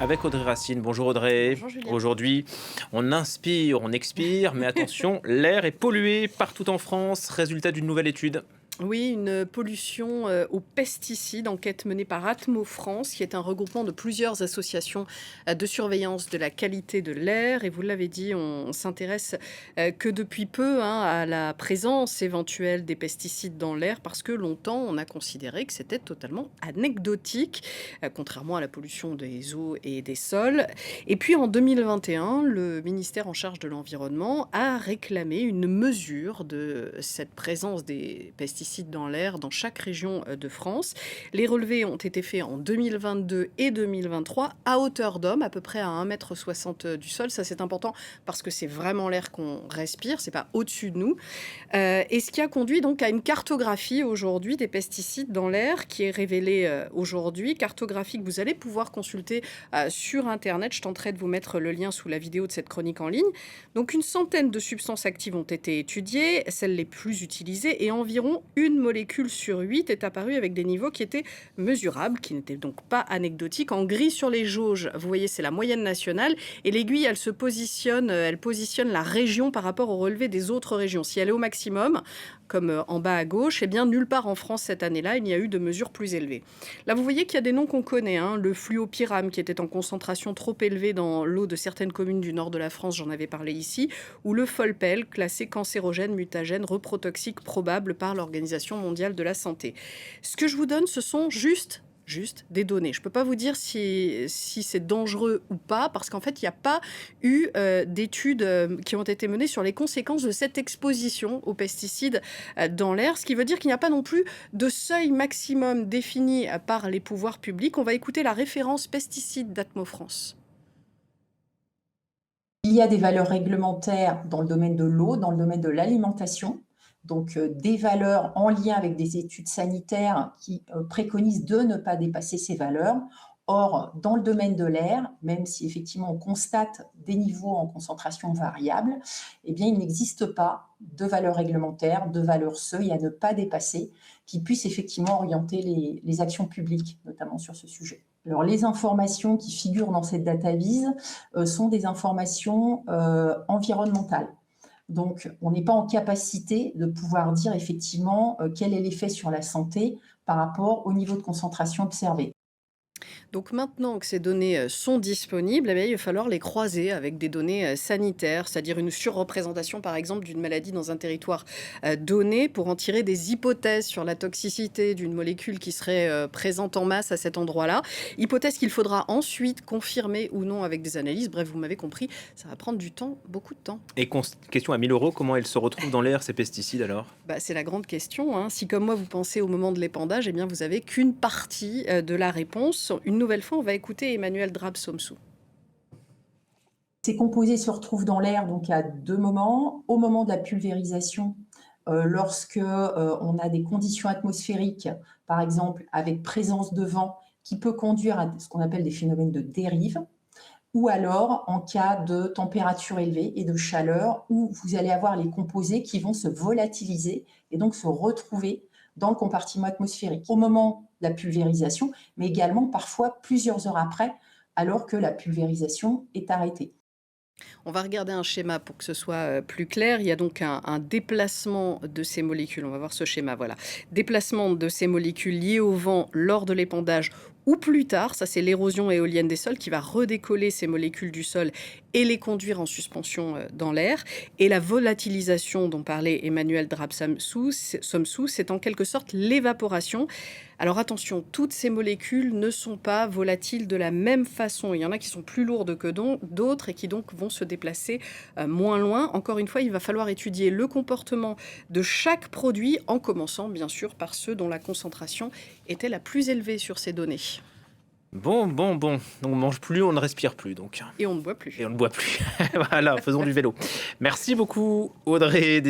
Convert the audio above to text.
Avec Audrey Racine. Bonjour Audrey. Bonjour Julien. Aujourd'hui, on inspire, on expire, mais attention, l'air est pollué partout en France, résultat d'une nouvelle étude. Oui, une pollution aux pesticides, enquête menée par Atmo France, qui est un regroupement de plusieurs associations de surveillance de la qualité de l'air. Et vous l'avez dit, on s'intéresse que depuis peu à la présence éventuelle des pesticides dans l'air, parce que longtemps, on a considéré que c'était totalement anecdotique, contrairement à la pollution des eaux et des sols. Et puis en 2021, le ministère en charge de l'environnement a réclamé une mesure de cette présence des pesticides dans l'air dans chaque région de France. Les relevés ont été faits en 2022 et 2023 à hauteur d'homme, à peu près à 1,60 m du sol. Ça, c'est important parce que c'est vraiment l'air qu'on respire, c'est pas au-dessus de nous. Et ce qui a conduit donc à une cartographie aujourd'hui des pesticides dans l'air qui est révélée aujourd'hui. Cartographie que vous allez pouvoir consulter sur Internet. Je tenterai de vous mettre le lien sous la vidéo de cette chronique en ligne. Donc une centaine de substances actives ont été étudiées, celles les plus utilisées, et environ une molécule sur 8 est apparue avec des niveaux qui étaient mesurables, qui n'étaient donc pas anecdotiques. En gris sur les jauges, vous voyez, c'est la moyenne nationale, et l'aiguille, elle positionne la région par rapport au relevé des autres régions. Si elle est au maximum, comme en bas à gauche, eh bien nulle part en France cette année-là, il n'y a eu de mesures plus élevées. Là, vous voyez qu'il y a des noms qu'on connaît, le fluopyrame qui était en concentration trop élevée dans l'eau de certaines communes du nord de la France, j'en avais parlé ici, ou le folpel, classé cancérogène, mutagène, reprotoxique probable par l'Organisation mondiale de la santé. Ce que je vous donne, ce sont juste des données. Je ne peux pas vous dire si c'est dangereux ou pas, parce qu'en fait, il n'y a pas eu d'études qui ont été menées sur les conséquences de cette exposition aux pesticides dans l'air, ce qui veut dire qu'il n'y a pas non plus de seuil maximum défini par les pouvoirs publics. On va écouter la référence pesticides d'Atmo France. Il y a des valeurs réglementaires dans le domaine de l'eau, dans le domaine de l'alimentation, donc des valeurs en lien avec des études sanitaires qui préconisent de ne pas dépasser ces valeurs. Or, dans le domaine de l'air, même si effectivement on constate des niveaux en concentration variable, eh bien, il n'existe pas de valeurs réglementaires, de valeurs seuil à ne pas dépasser qui puissent effectivement orienter les actions publiques, notamment sur ce sujet. Alors, les informations qui figurent dans cette database sont des informations environnementales. Donc, on n'est pas en capacité de pouvoir dire effectivement quel est l'effet sur la santé par rapport au niveau de concentration observé. Donc maintenant que ces données sont disponibles, eh bien, il va falloir les croiser avec des données sanitaires, c'est-à-dire une surreprésentation par exemple d'une maladie dans un territoire donné pour en tirer des hypothèses sur la toxicité d'une molécule qui serait présente en masse à cet endroit-là. Hypothèse qu'il faudra ensuite confirmer ou non avec des analyses. Bref, vous m'avez compris, ça va prendre du temps, beaucoup de temps. Et question à 1 000 €, comment elles se retrouvent dans l'air, ces pesticides alors? C'est la grande question. Si comme moi vous pensez au moment de l'épandage, eh bien vous avez qu'une partie de la réponse. Une nouvelle fois, on va écouter Emmanuel Drabsomsou. Ces composés se retrouvent dans l'air donc à deux moments. Au moment de la pulvérisation, lorsque on a des conditions atmosphériques, par exemple avec présence de vent, qui peut conduire à ce qu'on appelle des phénomènes de dérive, ou alors en cas de température élevée et de chaleur, où vous allez avoir les composés qui vont se volatiliser et donc se retrouver dans le compartiment atmosphérique au moment de la pulvérisation, mais également parfois plusieurs heures après, alors que la pulvérisation est arrêtée. On va regarder un schéma pour que ce soit plus clair. Il y a donc un déplacement de ces molécules. On va voir ce schéma, voilà. Déplacement de ces molécules liées au vent lors de l'épandage ou plus tard. Ça, c'est l'érosion éolienne des sols qui va redécoller ces molécules du sol et les conduire en suspension dans l'air. Et la volatilisation dont parlait Emmanuel Drabsomsou, c'est en quelque sorte l'évaporation. Alors attention, toutes ces molécules ne sont pas volatiles de la même façon. Il y en a qui sont plus lourdes que d'autres et qui donc vont se déplacer moins loin. Encore une fois, il va falloir étudier le comportement de chaque produit en commençant bien sûr par ceux dont la concentration était la plus élevée sur ces données. Bon. Donc on mange plus, on ne respire plus donc. Et on ne boit plus. Et on ne boit plus. Voilà, faisons du vélo. Merci beaucoup Audrey.